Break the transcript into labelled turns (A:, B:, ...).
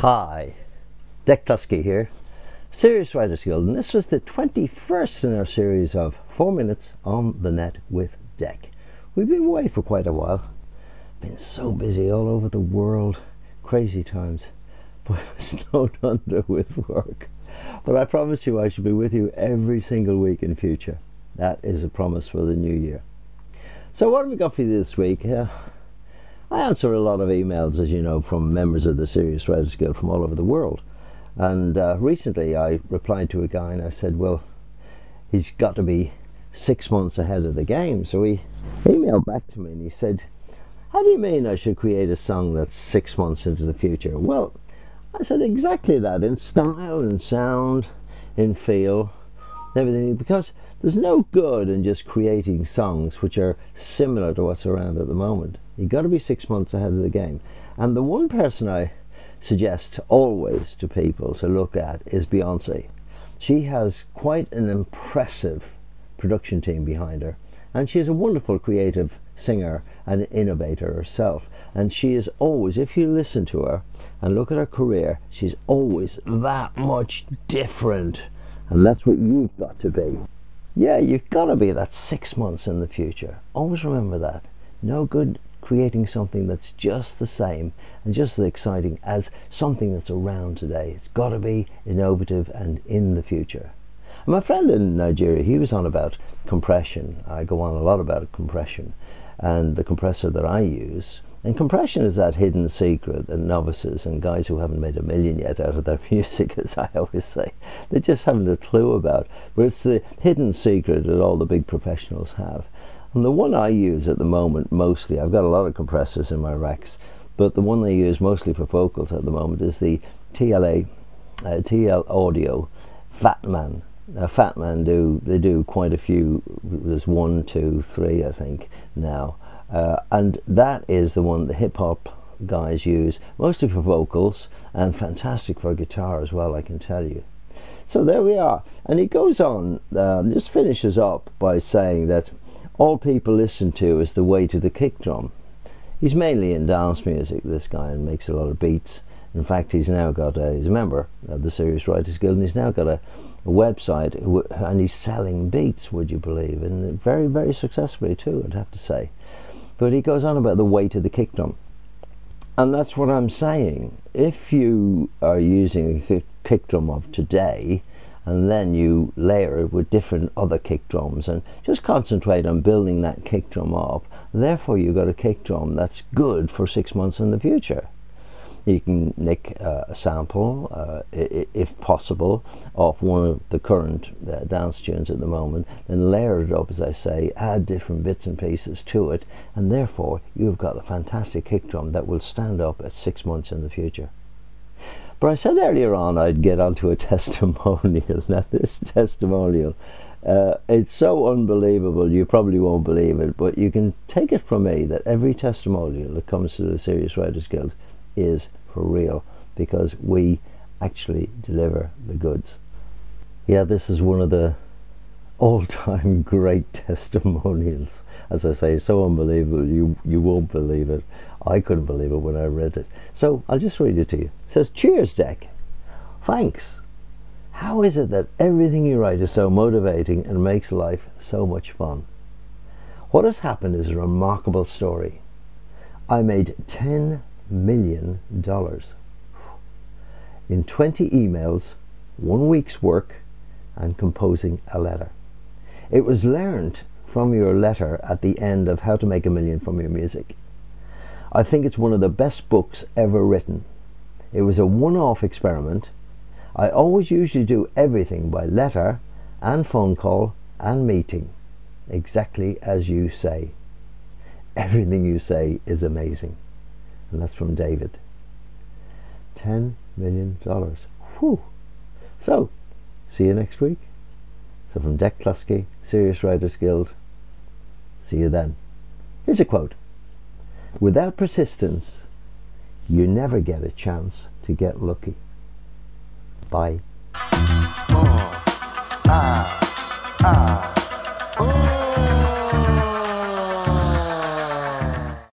A: Hi, Dec Cluskey here, Serious Writers Guild, and this was the 21st in our series of 4 minutes on the net with Dec. We've been away for quite a while, been so busy all over the world, crazy times, but snowed under with work. But I promise you I shall be with you every single week in future. That is a promise for the new year. So what have we got for you this week? I answer a lot of emails, as you know, from members of the Serious Writers Guild from all over the world. And recently I replied to a guy and I said, well, he's got to be 6 months ahead of the game. So he emailed back to me and he said, how do you mean I should create a song that's 6 months into the future? Well, I said exactly that, in style, in sound, in feel, everything, because there's no good in just creating songs which are similar to what's around at the moment. You've got to be 6 months ahead of the game. And the one person I suggest always to people to look at is Beyonce. She has quite an impressive production team behind her, and she's a wonderful creative singer and innovator herself. And she is always, if you listen to her and look at her career, she's always that much different. And that's what you've got to be. Yeah, you've got to be that 6 months in the future. Always remember that. No good creating something that's just the same and just as exciting as something that's around today. It's got to be innovative and in the future. And my friend in Nigeria, he was on about compression. I go on a lot about compression and the compressor that I use. And compression is that hidden secret that novices and guys who haven't made a million yet out of their music, as I always say, they just haven't a clue about. But it's the hidden secret that all the big professionals have. And the one I use at the moment mostly, I've got a lot of compressors in my racks, but the one I use mostly for vocals at the moment is the TL Audio Fatman. Now Fatman do quite a few. There's 1, 2, 3 I think now. And that is the one the hip-hop guys use, mostly for vocals, and fantastic for guitar as well, I can tell you. So there we are. And he goes on, just finishes up by saying that all people listen to is the weight of the kick drum. He's mainly in dance music, this guy, and makes a lot of beats. In fact, he's now got he's a member of the Serious Writers Guild, and he's now got a website, and he's selling beats, would you believe, and very, very successfully too, I'd have to say. But he goes on about the weight of the kick drum, and that's what I'm saying. If you are using a kick drum of today and then you layer it with different other kick drums and just concentrate on building that kick drum up, therefore you've got a kick drum that's good for 6 months in the future. You can nick a sample, if possible, off one of the current dance tunes at the moment, then layer it up, as I say, add different bits and pieces to it, and therefore you've got a fantastic kick drum that will stand up at 6 months in the future. But I said earlier on I'd get onto a testimonial. Now this testimonial, it's so unbelievable you probably won't believe it, but you can take it from me that every testimonial that comes to the Serious Writers Guild is for real, because we actually deliver the goods. Yeah, this is one of the all-time great testimonials. As I say, so unbelievable you won't believe it. I couldn't believe it when I read it. So I'll just read it to you. It says, "Cheers, Dec. Thanks. How is it that everything you write is so motivating and makes life so much fun? What has happened is a remarkable story. I made $10 million in 20 emails, 1 week's work, and composing a letter. It was learned from your letter at the end of How to Make $1 Million from Your Music. I think it's one of the best books ever written. It was a one-off experiment. I always usually do everything by letter and phone call and meeting, exactly as you say. Everything you say is amazing." And that's from David. $10 million. Whew. So, see you next week. So from Dec Cluskey, Serious Writers Guild, see you then. Here's a quote. "Without persistence, you never get a chance to get lucky." Bye.